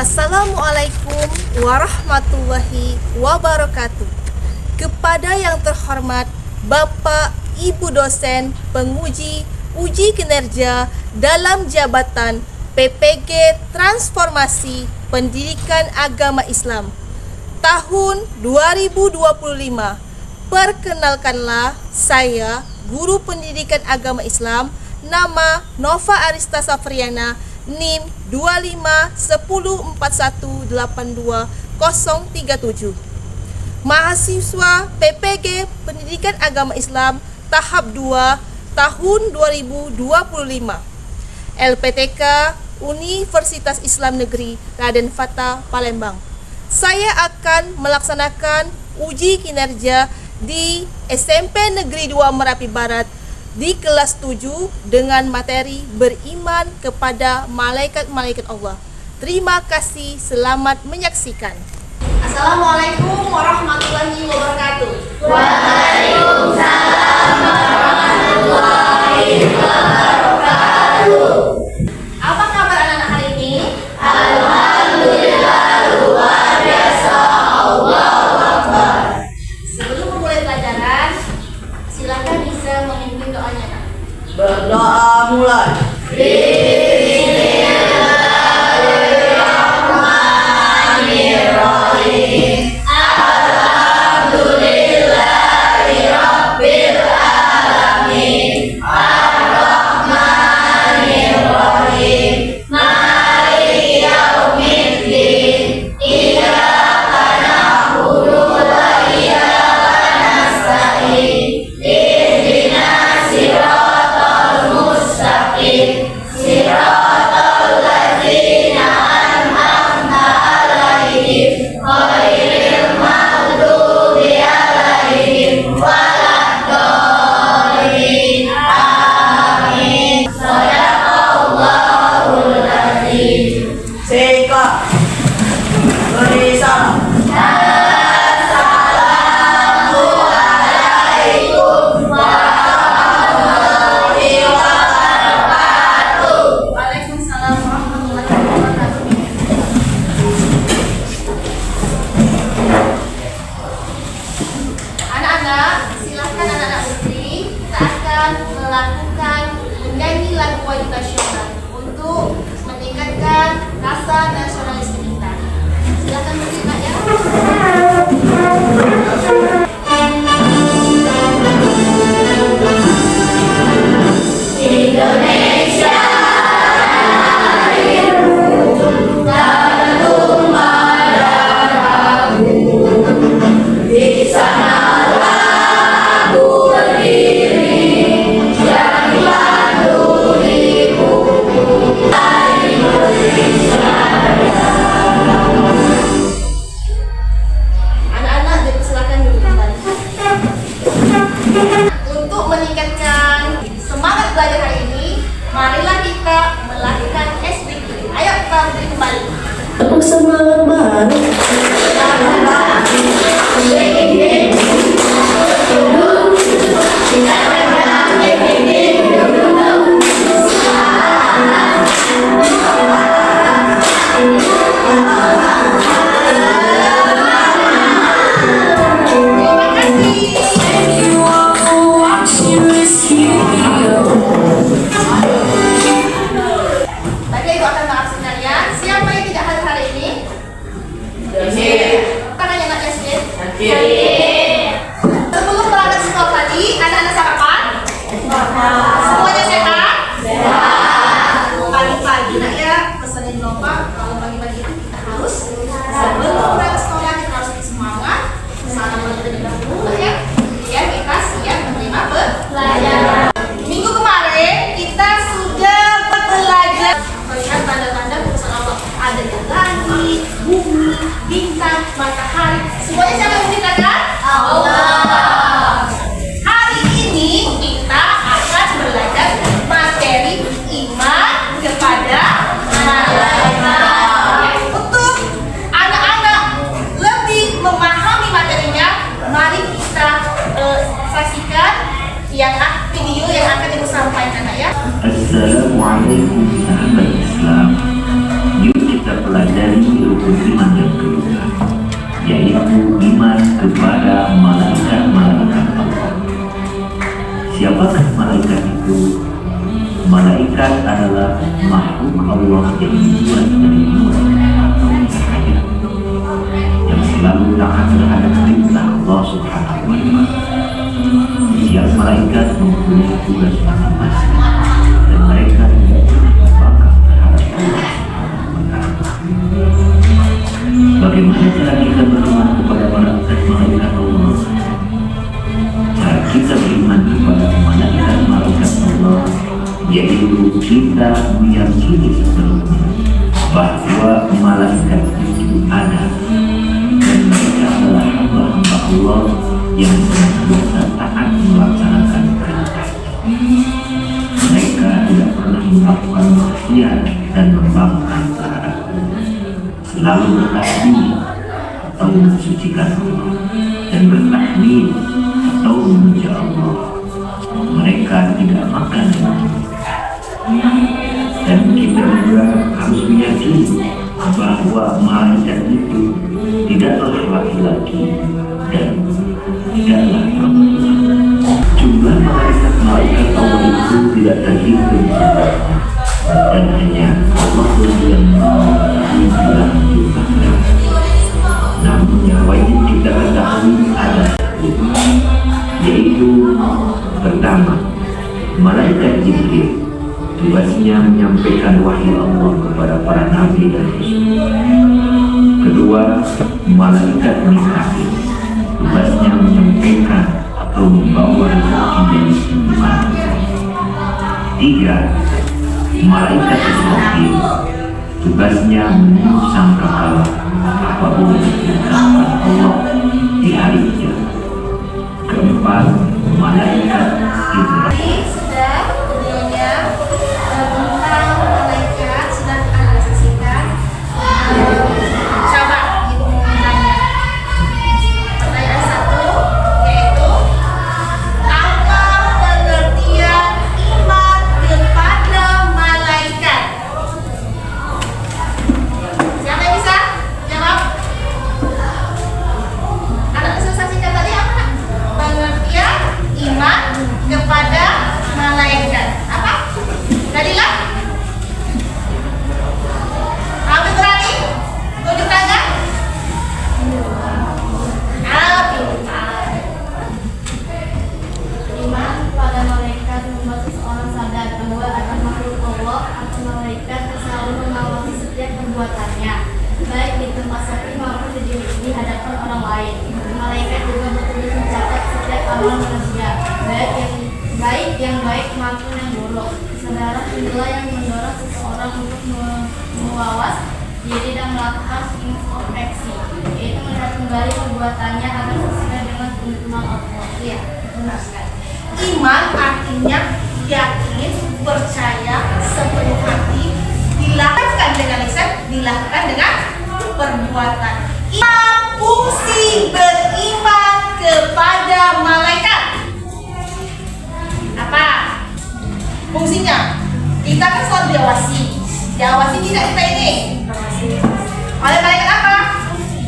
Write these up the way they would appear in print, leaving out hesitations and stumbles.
Assalamualaikum warahmatullahi wabarakatuh. Kepada yang terhormat Bapak Ibu dosen penguji uji kinerja dalam jabatan PPG Transformasi Pendidikan Agama Islam tahun 2025. Perkenalkanlah, saya guru pendidikan agama Islam, nama Nova Arista Safriana, NIM 2510418237. Mahasiswa PPG Pendidikan Agama Islam tahap 2 tahun 2025. LPTK Universitas Islam Negeri Raden Fatah Palembang. Saya akan melaksanakan uji kinerja di SMP Negeri 2 Merapi Barat di kelas 7 dengan materi beriman kepada malaikat-malaikat Allah. Terima kasih, selamat menyaksikan. Assalamualaikum warahmatullahi wabarakatuh. Waalaikumsalam warahmatullahi wabarakatuh. Apa kabar anak-anak hari ini? Alhamdulillah, luar biasa. Allahu Akbar. Sebelum memulai pelajaran, silakan bisa memimpin doanya. Berdoa mulai. Bismillahirrahmanirrahim. Alhamdulillahirabbil alamin. Ar-Rahmanirrahim. Maliki yaumiddin. Iyyaka na'budu wa iyyaka nasta'in. Ihdinas siratal mustaqim. Siratal ladzina an'amta 'alaihim ghairil maghdubi 'alaihim waladdallin. Amin. Shadaqallahul azim. Singkat. Beri salam. Assalamualaikum warahmatullahi wabarakatuh. Waalaikumsalam warahmatullahi wabarakatuh. Anak-anak, silakan anak-anak berdiri. Kita akan melakukan menyanyi lagu wajib nasional untuk meningkatkan rasa nasionalisme kita. Silakan berdiri, Pak, ya. Indonesia airku, tertumpah darahku. Di sanalah aku berdiri, jadilah diriku. Indonesia. Anak-anak, silakan duduk kembali. Untuk meningkatkan semangat belajar hari ini, marilah kita melakukan SBQ. Ayo kita berdiri kembali. Semangat baru. Tadi Ibu akan mengaksikannya. Siapa yang tidak hadir hari ini? rukun iman yang kedua, yaitu iman kepada malaikat-malaikat Allah. Siapakah malaikat itu? Malaikat adalah makhluk Allah yang dibuat dari nur atau cahaya, yang selalu taat terhadap perintah Allah Subhanahu wa Ta'ala. Setiap malaikat mempunyai tugas masing-masing, dan mereka tidak pernah berbangga terhadap Allah Subhanahu wa Ta'ala. Bagaimana cara kita beriman kepada malaikat Allah? Cara kita beriman kepada malaikat Allah yaitu kita meyakini sepenuhnya bahwa malaikat itu ada dan mereka adalah hamba-hamba Allah yang senantiasa taat melaksanakan perintahnya. Mereka tidak pernah melakukan maksiat dan membangkang terhadap Allah, selalu bertasbih atau mensucikan Allah dan bertahmid atau memuja Allah. Mereka tidak makan dan kita juga harus meyakini bahwa malaikat itu tidaklah laki-laki dan tidaklah perempuan. Jumlah malaikat Allah itu tidak terhitung dan hanya Allah yang mengetahui jumlah jumlahnya. Namun yang wajib kita ketahui ada yaitu pertama, malaikat Jibril. Tugasnya menyampaikan wahyu Allah kepada para nabi dan rasul. Kedua, malaikat Mikail. Tugasnya menyampaikan atau membawa rezeki dari Tuhan. Tiga, malaikat Israfil. Tugasnya meniup sangkakala apabila diperintahkan Allah di hari kiamat. Keempat, malaikat Ibrahim. Sudah videonya tentang malaikat sudah Anda saksikan. Coba ibu mau bertanya. Pertanyaan satu yaitu apa pengertian iman kepada malaikat? Siapa yang bisa jawab? Anda bisa saksikan tadi apa? Pengertian iman kepada malaikat apa? Jadilah kami berani tunjuk tangan. Iman pada malaikat membuat seseorang sadar bahwa ada makhluk Allah atau malaikat yang selalu mengawasi setiap perbuatannya, baik di tempat sepi maupun di hadapan orang lain. Malaikat juga bertugas mencatat setiap amal manusia, baik yang baik maupun yang buruk. Kesadaran inilah yang mendorong seseorang untuk mengawas diri dan melakukan introspeksi, yaitu melihat kembali perbuatannya agar sesuai dengan tuntunan Allah. Iya, benar sekali. Iman artinya yakin, percaya, sepenuh hati, dilakukan dengan lisan, dilakukan dengan perbuatan. Fungsi beriman kepada malaikat apa? Fungsinya kita kan selalu diawasi tidak kita ini oleh malaikat apa?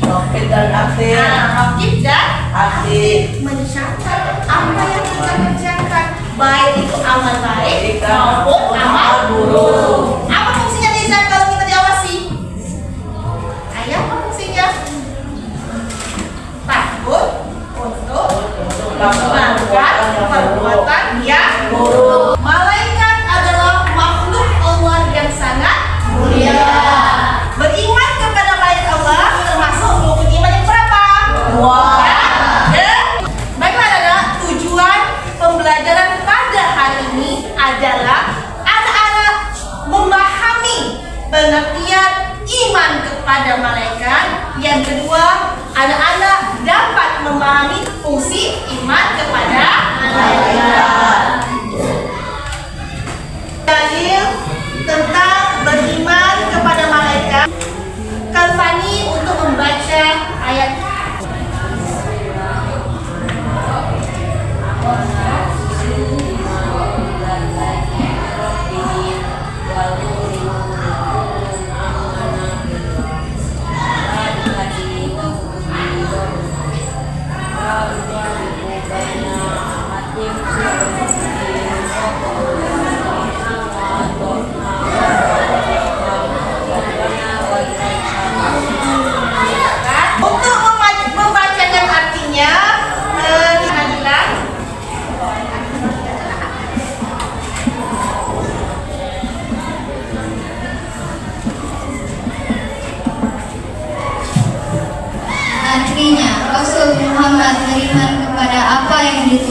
Rokib dan aktif. Rokib dan Aktif. mencatat apa yang kita kerjakan, baik itu amal baik maupun amal buruk. Apa fungsinya lisan kalau kita diawasi? Ayo, apa fungsinya? Takut untuk melakukan perbuatan yang buruk. Malaikat adalah makhluk Allah yang sangat mulia. Beriman kepada malaikat Allah termasuk rukun iman yang berapa? Bagaimana tujuan pembelajaran pada hari ini adalah anak-anak memahami pengertian iman kepada malaikat. Yang kedua, anak-anak dapat memahami fungsi iman kepada malaikat. Dalil tentang beriman kepada malaikat. Kalfani untuk membaca ayat.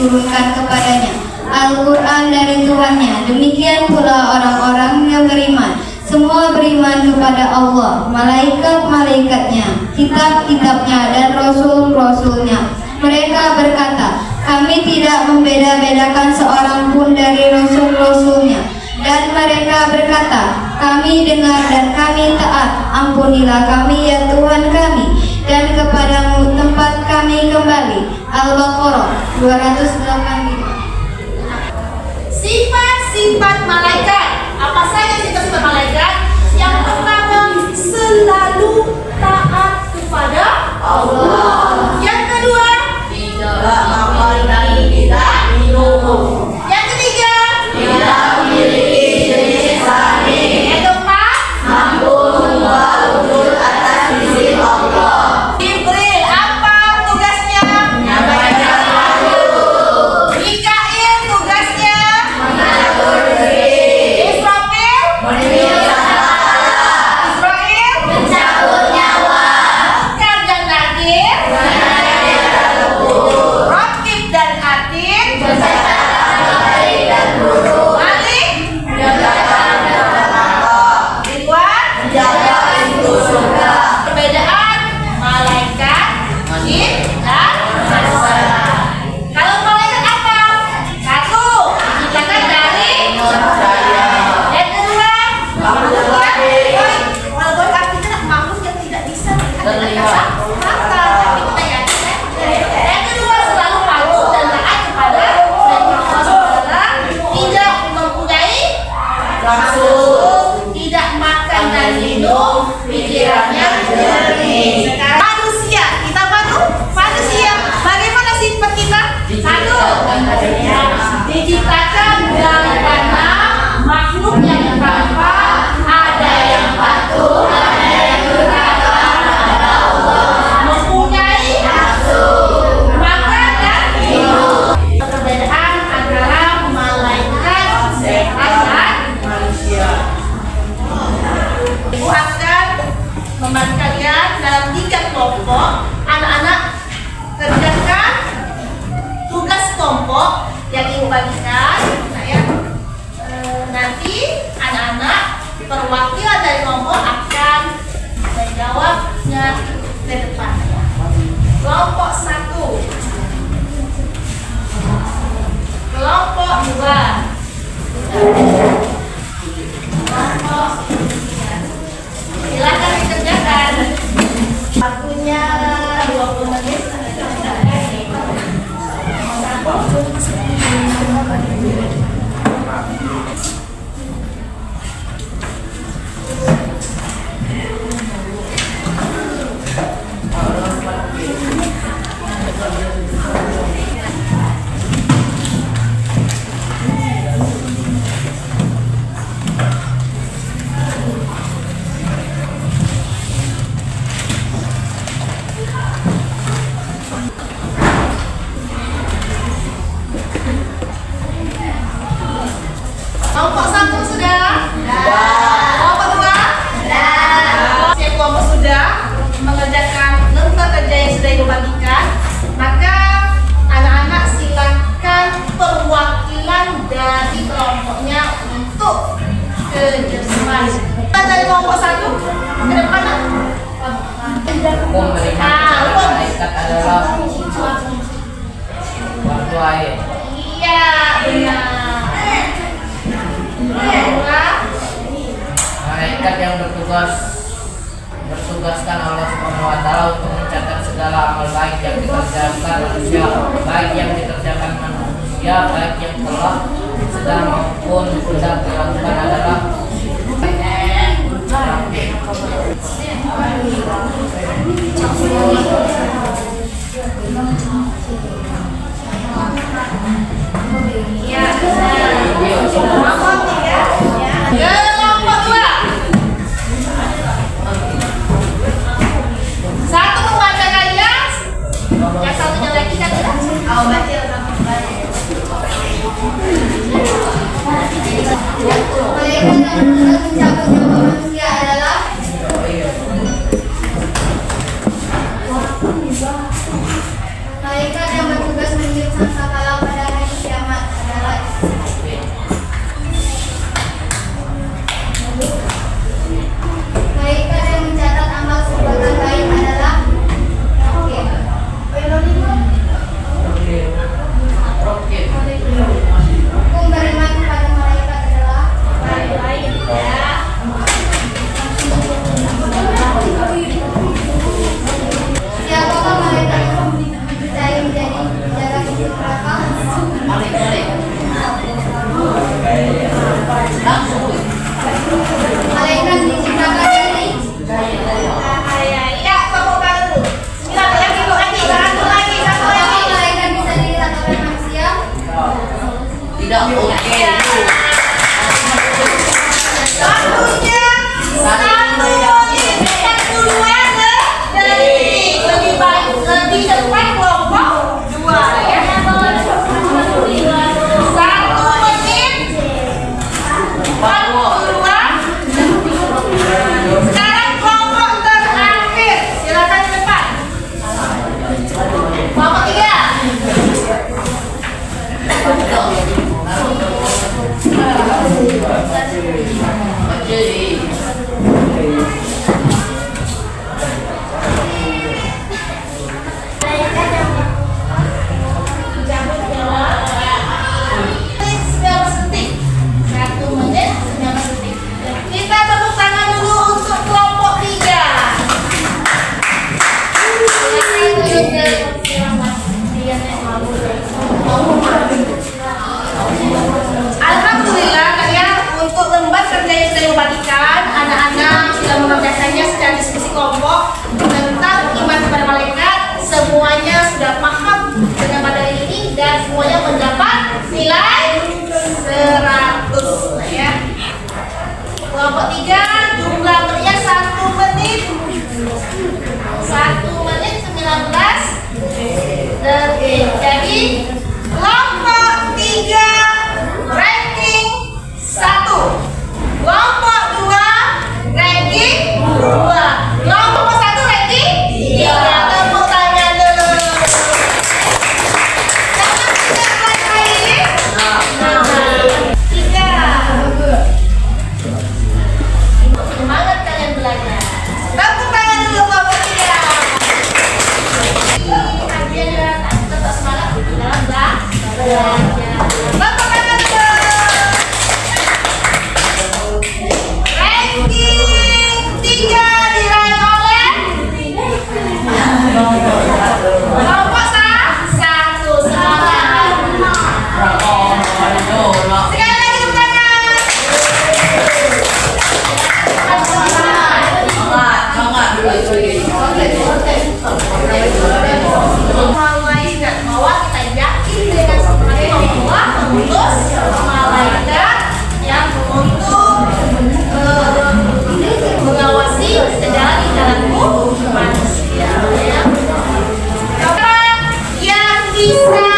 diturunkan kepadanya Al-Quran dari Tuhannya. Demikian pula orang-orang yang beriman. Semua beriman kepada Allah, malaikat-malaikatnya, kitab-kitabnya, dan rasul-rasulnya. Mereka berkata, kami tidak membeda-bedakan seorang pun dari rasul-rasulnya. Dan mereka berkata, kami dengar dan kami taat. Ampunilah kami ya Tuhan kami, dan kepadamu tempat kami kembali. Al-Baqarah 285. Sifat-sifat malaikat. Apa saja sifat-sifat malaikat? Yang pertama, selalu taat kepada Allah. Yang kedua, Tidak makan dan tidak minum. yang ketiga, Tidak memiliki jenis kelamin. yang keempat, Mampu membawa wujud atas izin Allah. Jibril. Apa tugasnya? Menyampaikan wahyu. Mikail tugasnya Mengatur rezeki. Israfil. Israel Mencabut nyawa. Munkar dan Nakir. Raqib dan Atid. Baik dan buruk. Malik. Ridwan. Menjaga pintu surga. Perbedaan malaikat, jin, dan manusia. Kalau malaikat apa? Satu, diciptakan dari Cahaya. yang kedua, Makhluk gaib. makhluk artinya makhluk yang tidak bisa melihat dengan Terlihat. kasat mata. Tapi kita yakin ya. Yang kedua, selalu patuh dan taat kepada Selain Allah SWT, tidak mempunyai Langsung. tidak makan dan minum, pikirannya jernih. Sekarang manusia, kita manusia. Bagaimana sifat kita? Satu, diciptakan dari tanah, makhluk yang tanpa ada yang patuh, ada yang berkata kepada Allah, mempunyai nafsu, makan dan minum. Perbedaan antara malaikat dan Manusia. Ibu akan membagi kalian dalam 3 kelompok. Anak-anak kerjakan tugas kelompok yang ibu bagikan. Nah, ya. Nanti anak-anak perwakilan dari kelompok akan menjawabnya ke depan. Kelompok 1, kelompok 2, kelompok silakan dikerjakan. Waktunya 20 menit. Kelompok 1 sudah? Kelompok 2? Siap kelompok sudah mengerjakan nota kerja yang sudah ibu bagikan, maka anak-anak silakan perwakilan dari kelompoknya untuk ke Jerman. Dari kelompok 1 ke depan. Hukum beriman kepada malaikat adalah waktu air. Iya, benar. Kedua, Malaikat yang bertugaskan Allah Subhanahu wa taala untuk mencatat segala amal baik yang dikerjakan manusia, baik yang dikerjakan manusia, baik yang telah sedang maupun sedang dilakukan adalah iya, benar. Kelompok 3, kelompok 2. Satu membacakan yang satunya lagi kan ya? Oh, baca Malaikat yang mencabut nyawa manusia adalah malaikat yang bertugas mengirim sangkakala pada Malaikat yang mencatat amal perbuatan baik adalah hukum beriman kepada malaikat adalah siapakah malaikat yang dipercaya menjadi penjaga pintu neraka? Malaikat diciptakan dari apakah malaikat bisa dilihat oleh manusia? Tidak oke. Lebih cepat kelompok 2 ya. 1 menit 42. Sekarang kelompok terakhir, silakan ke depan. Kelompok 3. Kita tepuk tangan dulu untuk kelompok 3. Alhamdulillah kalian untuk lembar kerja yang sudah dibagikan, anak-anak sudah mengerjakannya secara diskusi kelompok tentang iman kepada malaikat. Semuanya sudah paham dengan materi ini dan semuanya mendapat nilai 100 ya. Kelompok 3 jumlah menitnya 1 menit 19 detik. Jadi kelompok 3 ranking 1, kelompok 2 ranking 2, kelompok 1 ranking 3. Tepuk tangan dulu. Jangan tidak lagi. 3. Semangat kalian belajar. Tepuk tangan dulu kelompok 3. Kalian tetap semangat dalam belajar. Tepuk tangan dulu. Ranking 3 diraih oleh kelompok 1. Semangat. Sekali lagi tepuk tangan. Malaikat bahwa kita yakin dengan sepenuhnya bahwa mengutus malaikat yang untuk mengawasi segala tindakanmu manusia ya. Siapa yang bisa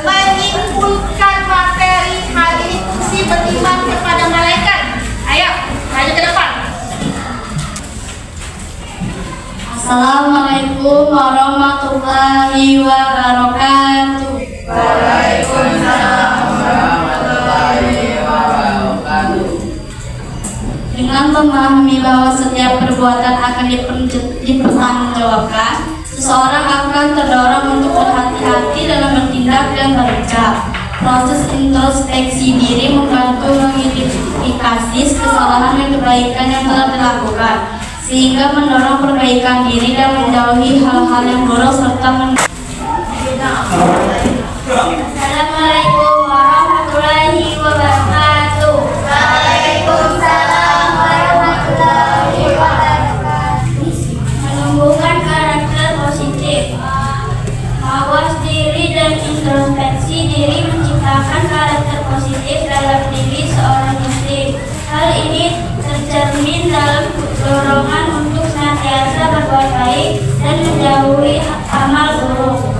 menyimpulkan materi hari ini fungsi beriman kepada malaikat? Ayo, maju ke depan. Assalamualaikum warahmatullahi wabarakatuh. Dengan memahami bahwa setiap perbuatan akan dipertanggungjawabkan, seseorang akan terdorong untuk berhati-hati dalam bertindak dan berucap. Proses introspeksi diri membantu mengidentifikasi kesalahan dan kebaikan yang telah dilakukan, sehingga mendorong perbaikan diri dan menjauhi hal-hal yang buruk serta Assalamualaikum warahmatullahi wabarakatuh. Waalaikumsalam warahmatullahi wabarakatuh. Menumbuhkan karakter positif, mawas diri dan introspeksi diri menciptakan karakter positif dalam diri seorang muslim. Hal ini tercermin dalam dorongan untuk senantiasa berbuat baik dan menjauhi amal buruk.